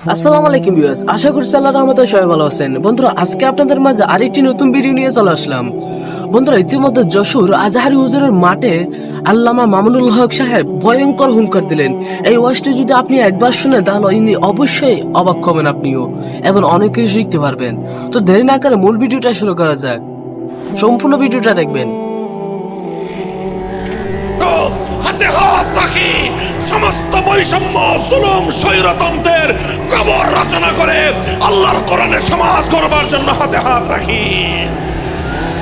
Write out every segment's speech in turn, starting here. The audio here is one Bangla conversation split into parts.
আসসালামু আলাইকুম ভিউয়ার্স, আশা করছি আল্লাহর রহমতে সবাই ভালো আছেন। বন্ধুরা, আজকে আপনাদের মাঝে আরেকটি নতুন ভিডিও নিয়ে চলে আসলাম। বন্ধুরা, ইতিমধ্যে যশোর আজহারি হুজুরের মাঠে আল্লামা মামুনুল হক সাহেব ভয়ঙ্কর হুঙ্কার দিলেন। এই ওয়াজটি যদি আপনি একবার শুনেন তাহলে ইনি অবশ্যই অবাক হবেন আপনিও, এবং অনেক কিছু শিখতে পারবেন। তো দেরি না করে মূল ভিডিওটা শুরু করা যাক। সম্পূর্ণ ভিডিওটা দেখবেন। হাতে হাত রাখি সমস্ত বৈষম্য জুলুম স্বৈরতন্ত্রের কবর রচনা করে আল্লাহর কোরআনের সমাজ গড়বার জন্য হাতে হাত রাখি।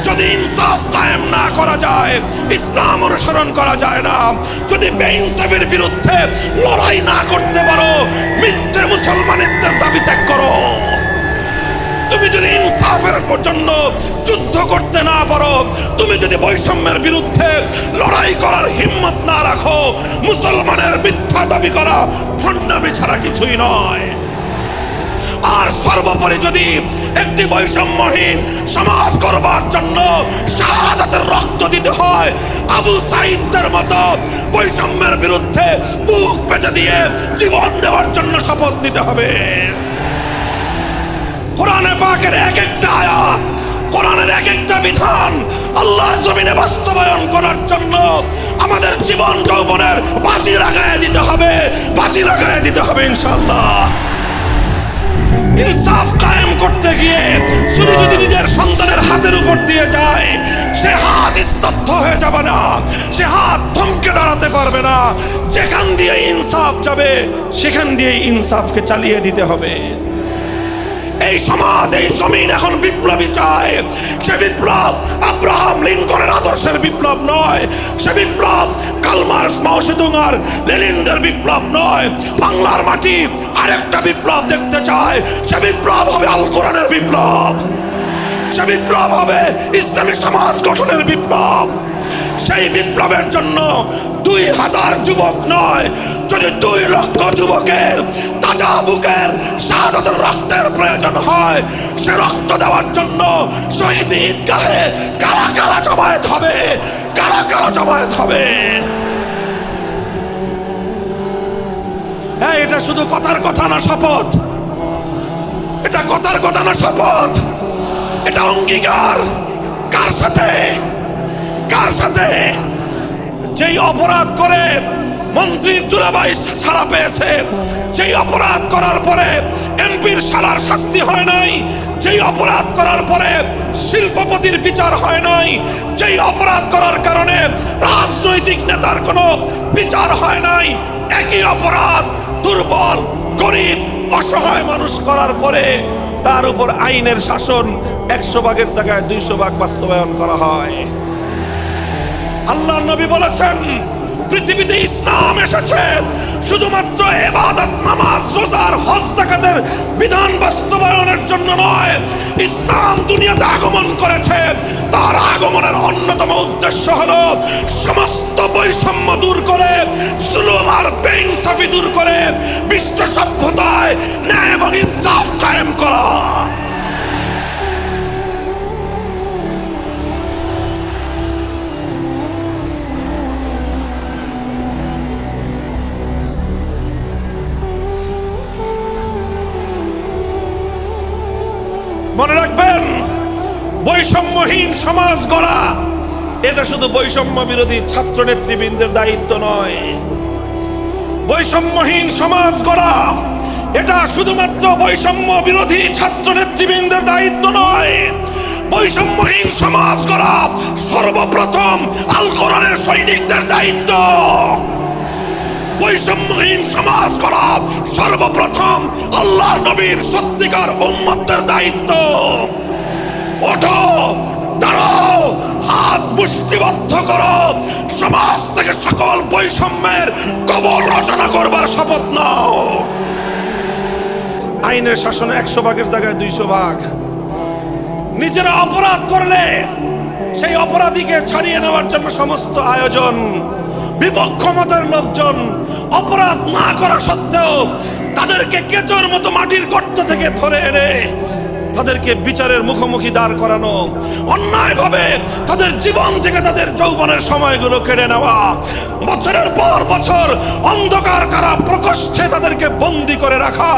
যদি ইনসাফ কায়েম না করা যায়, ইসলাম অনুসরণ করা যায় না, যদি বেইনসাফের বিরুদ্ধে লড়াই না করতে পারো, মিথ্যে মুসলমানিত্বের দাবি ত্যাগ করো। তুমি যদি ইনসাফের জন্য যুদ্ধ করতে না পারো, তুমি যদি বৈষম্যের বিরুদ্ধে লড়াই করার হিম্মত না রাখো, মুসলমানের মিথ্যা দাবি করা ভণ্ডামি ছাড়া কিছুই নয়। আর সর্বোপরি যদি একটি বৈষম্যহীন সমাজ করবার জন্য শাহাদাতের রক্ত দিতে হয়, আবু সাঈদের মতো বৈষম্যের বিরুদ্ধে বুক পেতে দিয়ে জীবন দেওয়ার জন্য শপথ নিতে হবে। কোরআনে পাকের এক একটা আয়াত, কোরআনের এক একটা বিধান আল্লাহর জমিনে বাস্তবায়ন করার জন্য আমাদের জীবন যৌবনের বাজি লাগায় দিতে হবে, বাজি লাগায় দিতে হবে ইনশাআল্লাহ। ইনসাফ কায়েম করতে গিয়ে শুধু যদি নিজের সন্তানের হাতের উপর দিয়ে যায়, সে হাত স্তব্ধ হয়ে যাবে না, সে হাত থমকে দাঁড়াতে পারবে না। যেখান দিয়ে ইনসাফ যাবে সেখান দিয়ে ইনসাফকে চালিয়ে দিতে হবে। এই সমাজ, এই জমিন এখন বিপ্লবী চায়। সে বিপ্লব আব্রাহাম লিঙ্কনের আদর্শের বিপ্লব নয়, সে বিপ্লব কার্ল মার্কস, মাও সেতুং আর লেনিনদের বিপ্লব নয়। বাংলার মাটি আরেকটা বিপ্লব দেখতে চায়। সে বিপ্লব হবে আল কোরআনের বিপ্লব, সে বিপ্লব হবে ইসলামী সমাজ গঠনের বিপ্লব। সেই বিপ্লবের জন্য 2000 যুবক নয়, যদি 2 লক্ষ যুবকের তাজা বুকের শাহাদাতের রক্তের প্রয়োজন হয়, সে রক্ত দেওয়ার জন্য শহীদ ঈদগাহে কারা কারা জমায়েত হবে, কারা কারা জমায়েত হবে। এটা শুধু কথার কথা না, শপথ। এটা কথার কথা না, শপথ। এটা অঙ্গীকার। কার সাথে? কার সাথে? যেই অপরাধ করে মন্ত্রীর দুলাভাই ছাড়া পেয়েছে, যেই অপরাধ করার পরে এমপির শালার শাস্তি হয় নাই, যেই অপরাধ করার পরে শিল্পপতির বিচার হয় নাই, যেই অপরাধ করার কারণে রাজনৈতিক নেতার কোনো বিচার হয় নাই, একই অপরাধ দুর্বল, গরিব, অসহায় মানুষ করার পরে তার উপর আইনের শাসন 100 ভাগের জায়গায় 200 ভাগ বাস্তবায়ন করা হয়। আল্লাহর নবী বলেছেন, পৃথিবীতে ইসলাম এসেছে শুধুমাত্র ইবাদত, নামাজ, রোজার, হজ, যাকাতের বিধান বাস্তবায়নের জন্য নয়। ইসলাম দুনিয়াতে আগমন করেছে, তার আগমনের অন্যতম উদ্দেশ্য হলো সমস্ত বৈষম্য দূর করে, জুলুম আর বেইনসাফি দূর করে বিশ্ব সভ্যতায় ন্যায় এবং ইনসাফ কায়েম করা। মনে রাখবেন, বৈষম্যহীন সমাজ গড়া এটা শুধু বৈষম্য বিরোধী ছাত্র নেতৃবৃন্দের দায়িত্ব নয়। বৈষম্যহীন সমাজ গড়া এটা শুধুমাত্র বৈষম্য বিরোধী ছাত্র নেতৃবৃন্দের দায়িত্ব নয়। বৈষম্যহীন সমাজ গড়া সর্বপ্রথম আল কোরআনের সৈনিকদের দায়িত্ব। বৈষম্যহীন সমাজ করা সর্বপ্রথম আল্লাহর নবীর সত্যিকার উম্মতের দায়িত্ব। ওঠো, দাঁড়াও, হাত মুষ্টিবদ্ধ করো, সমাজ থেকে সকল বৈষম্যের কবর রচনা করবার শপথ নাও। আইনের শাসনে 100 ভাগের জায়গায় 200 ভাগ। নিজেরা অপরাধ করলে সেই অপরাধীকে ছাড়িয়ে নেওয়ার জন্য সমস্ত আয়োজন। বিপক্ষ মতের লোকজন অপরাধ না করা সত্ত্বেও তাদেরকে কেচোর মতো মাটির গর্ত থেকে ধরে এনে তাদেরকে বিচারের মুখোমুখি দাঁড় করানো, অন্যায়ভাবে তাদের জীবন থেকে তাদের যৌবনের সময়গুলো কেড়ে নেওয়া, বছরের পর বছর অন্ধকার কারা প্রকোষ্ঠে তাদেরকে বন্দি করে রাখা,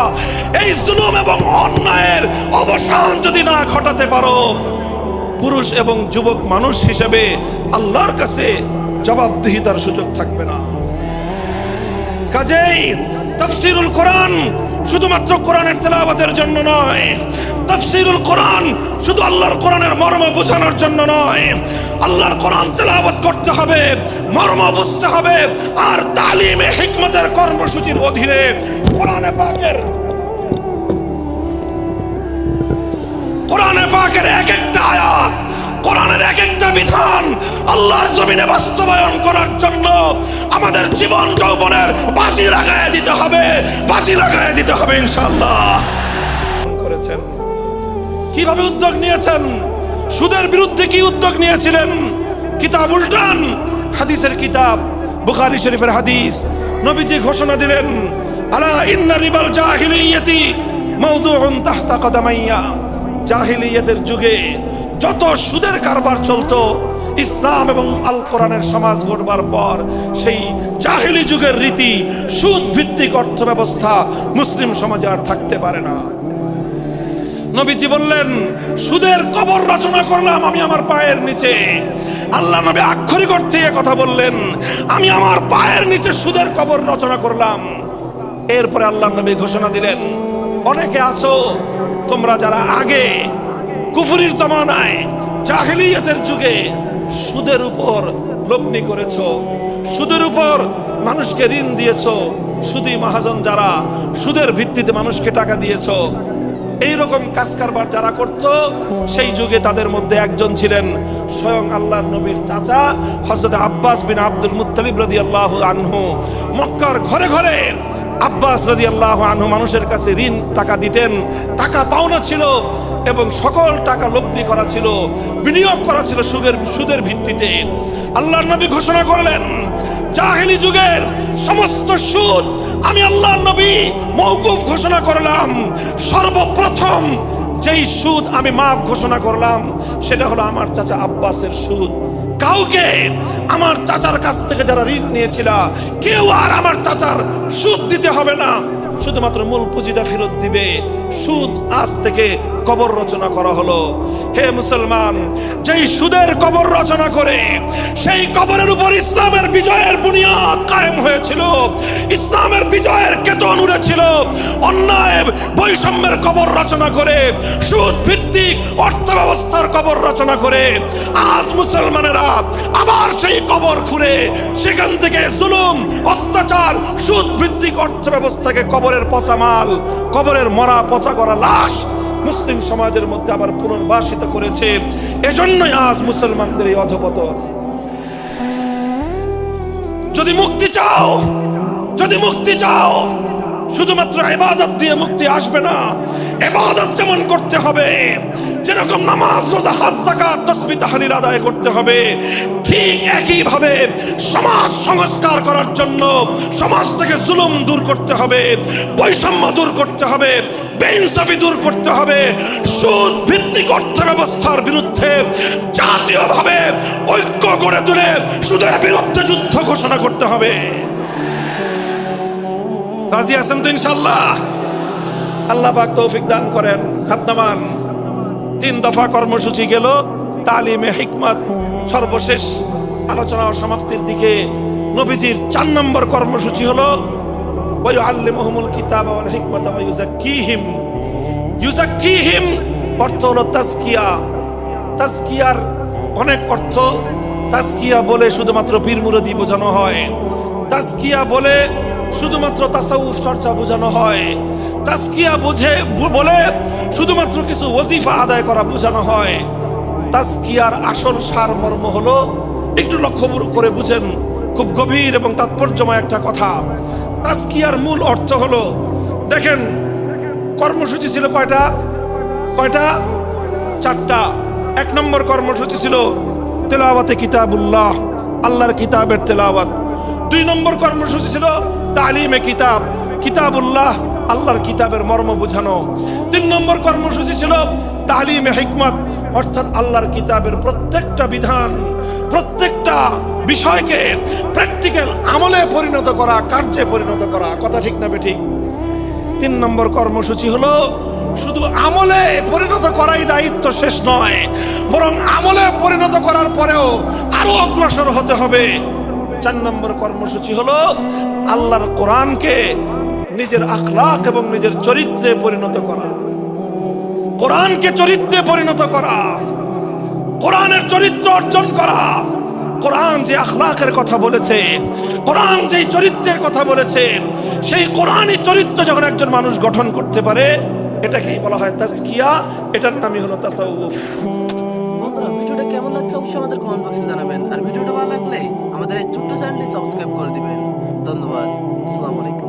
এই জুলুম এবং অন্যায়ের অবসান যদি না ঘটাতে পারো, পুরুষ এবং যুবক মানুষ হিসেবে আল্লাহর কাছে জবাবদিহিতার সুযোগ থাকবে না। কাজেই তাফসীরুল কোরআন শুধুমাত্র কোরআনের তেলাওয়াতের জন্য নয়, তাফসীরুল কোরআন শুধু আল্লাহর কোরআনের মর্ম বোঝানোর জন্য নয়, আল্লাহর কোরআন তেলাওয়াত করতে হবে, মর্ম বুঝতে হবে, আর তালিমে হিকমতের কর্মসূচির অধীনে কোরআনে পাকের এক একটা আয়াত, কোরআনের এক একটা বিধান আল্লাহর জমিনে বাস্তবায়ন করার জন্য আমাদের জীবন যৌবনের বাজি লাগায় দিতে হবে ইনশাআল্লাহ। করেছেন কিভাবে উদ্যোগ নিয়েছেন, সুদের বিরুদ্ধে কি উদ্যোগ নিয়েছিলেন? কিতাব উল্টান, হাদিসের কিতাব, বুখারী শরীফের হাদিস, নবীজি ঘোষণা দিলেন, আলা ইন্না রিবাল জাহিলিয়াতি মাওদুউন তাহতা কদামাইয়া। জাহিলিয়াতের যুগে যত সুদের কারবার চলতো, ইসলাম এবং আল কোরআনের সমাজ গড়বার পর সেই জাহিলি যুগের রীতি, সুদ ভিত্তিক অর্থ ব্যবস্থা মুসলিম সমাজে আর থাকতে পারে না। নবীজি বললেন, সুদের কবর রচনা করলাম আমি আমার পায়ের নিচে। আল্লাহ নবী আক্ষরিক অর্থে কথা বললেন, আমি আমার পায়ের নিচে সুদের কবর রচনা করলাম। এরপরে আল্লাহ নবী ঘোষণা দিলেন, অনেকে আছো তোমরা যারা আগে কুফরির জমানায় জাহিলিয়াতের যুগে সুদের উপর লগ্নি করেছো, সুদের উপর মানুষকে ঋণ দিয়েছো, সুদী মহাজন যারা সুদের ভিত্তিতে মানুষকে টাকা দিয়েছো, এইরকম কাজ কারবার যারা করত, সেই যুগে তাদের মধ্যে একজন ছিলেন স্বয়ং আল্লাহর নবীর চাচা হযরত আব্বাস বিন আব্দুল মুত্তালিব রাদিয়াল্লাহু আনহু। মক্কার ঘরে ঘরে আব্বাস রাদিয়াল্লাহু আনহু মানুষের কাছে ঋণ টাকা দিতেন, টাকা পাওনা ছিল এবং সকল টাকা লগ্নি করা ছিল, বিনিয়োগ করা ছিল সুদের ভিত্তিতে। আল্লাহর নবী ঘোষণা করলেন, জাহেলি যুগের সমস্ত সুদ আমি আল্লাহর নবী মওকুফ ঘোষণা করলাম। সর্বপ্রথম যেই সুদ আমি মাফ ঘোষণা করলাম সেটা হলো আমার চাচা আব্বাসের সুদ। কাউকে আমার চাচার কাছ থেকে যারা ঋণ নিয়েছিল, কেউ আর আমার চাচার সুদ দিতে হবে না, শুধুমাত্র মূল পুঁজিটা ফেরত দিবে। সুদ আজ থেকে কবর রচনা করা হলো। হে মুসলমান, যেই সুদের কবর রচনা করে সেই কবরের উপর ইসলামের বিজয়ের বুনিয়াদ কায়েম হয়েছিল, ইসলামের বিজয়ের কেতন উড়েছিল। অন্যায় বৈষম্যের কবর রচনা করে, সুদ ভিত্তিক অর্থ ব্যবস্থার কবর রচনা করে আজ মুসলমানেরা আবার সেই কবর খুঁড়ে সেখান থেকে জুলুম, অত্যাচার, সুদ ভিত্তিক অর্থ ব্যবস্থাকে কবরের পচা মাল, কবরের মরা পচা করা লাশ মুসলিম সমাজের মধ্যে আবার পুনর্বাসিত করেছে। এজন্যই আজ মুসলমানদের এই অধপতন। যদি মুক্তি চাও শুধুমাত্র ইবাদত দিয়ে মুক্তি আসবে না। ইবাদত যেমন করতে হবে, যেরকম নামাজ, রোজা, হজ, যাকাত, তাসবিহ, তাহলিল আদায় করতে হবে, ঠিক একই ভাবে সমাজ সংস্কার করার জন্য সমাজ থেকে জুলুম দূর করতে হবে, বৈষম্য দূর করতে হবে, বেইনসাফি দূর করতে হবে, সুদ ভিত্তিক অর্থ ব্যবস্থার বিরুদ্ধে জাতীয়ভাবে ঐক্য গড়ে তুলে সুদের বিরুদ্ধে যুদ্ধ ঘোষণা করতে হবে। রাজি আছেন তো ইনশাআল্লাহ? আল্লাহ পাক তৌফিক দান করেন। হাত নামান। 3 দফা কর্মসূচি গেল, তালিমে হিকমত সর্বশেষ আলোচনা ও সমাপ্তির দিকে। নবীজির 4 নম্বর কর্মসূচি হলো ওয়ায়ুআল্লিমুহুমুল কিতাবা ওয়াল হিকমাতা ওয়া ইউযাক্কিহিম। ইউযাক্কিহিম অর্থ হলো তাজকিয়া। তাজকিয়ার অনেক অর্থ। তাজকিয়া বলে শুধুমাত্র পীর মুরিদি বোঝানো হয়, তাজকিয়া বলে শুধুমাত্র তাসাউফ চর্চা বোঝানো হয়, তাজকিয়া বলে শুধুমাত্র কিছু ওজিফা আদায় করা বোঝানো হয়। তাজকিয়ার আসল সারমর্ম হলো, একটু লক্ষ্য করে বুঝেন, খুব গভীর এবং তাৎপর্যময় একটা কথা। তাজকিয়ার মূল অর্থ হলো, দেখেন কর্মসূচি ছিল কয়টা? 4টা। 1 নম্বর কর্মসূচি ছিল তেলাওয়াতে কিতাবুল্লাহ, আল্লাহর কিতাবের তেলাওয়াত। 2 নম্বর কর্মসূচি ছিল তালিমে কিতাবুল্লাহ, আল্লাহর কিতাবের মর্ম বোঝানো। 3 নম্বর কর্মসূচি ছিল তালিমে হিকমত, অর্থাৎ আল্লাহর কিতাবের প্রত্যেকটা বিধান, প্রত্যেকটা বিষয়কে প্র্যাকটিক্যাল আমলে পরিণত করা, কার্যে পরিণত করা। কথা ঠিক না বেঠিক? 3 নম্বর কর্মসূচি হলো শুধু আমলে পরিণত করাই দায়িত্ব শেষ নয়, বরং আমলে পরিণত করার পরেও আরো অগ্রসর হতে হবে। 4 নম্বর কর্মসূচি হলো আল্লাহর কোরআনকে নিজের আখলাক এবং নিজের চরিত্রে পরিণত করা। কোরআনকে চরিত্রে পরিণত করা, কোরআনের চরিত্র অর্জন করা। কোরআন যে আখলাকের কথা বলেছে, কোরআন যেই চরিত্রের কথা বলেছে, সেই কোরআনই চরিত্র যখন একজন মানুষ গঠন করতে পারে, এটাকেই বলা হয় তাজকিয়া। এটার নামই হলো তাসাউফ। বন্ধুরা, ভিডিওটা কেমন লাগছে অবশ্যই আমাদের কমেন্ট বক্সে জানাবেন। আর ভিডিওটা ভালো লাগলে আমাদের এই ছোট্ট চ্যানেলটি সাবস্ক্রাইব করে দিবেন। ধন্যবাদ। আসসালামু আলাইকুম।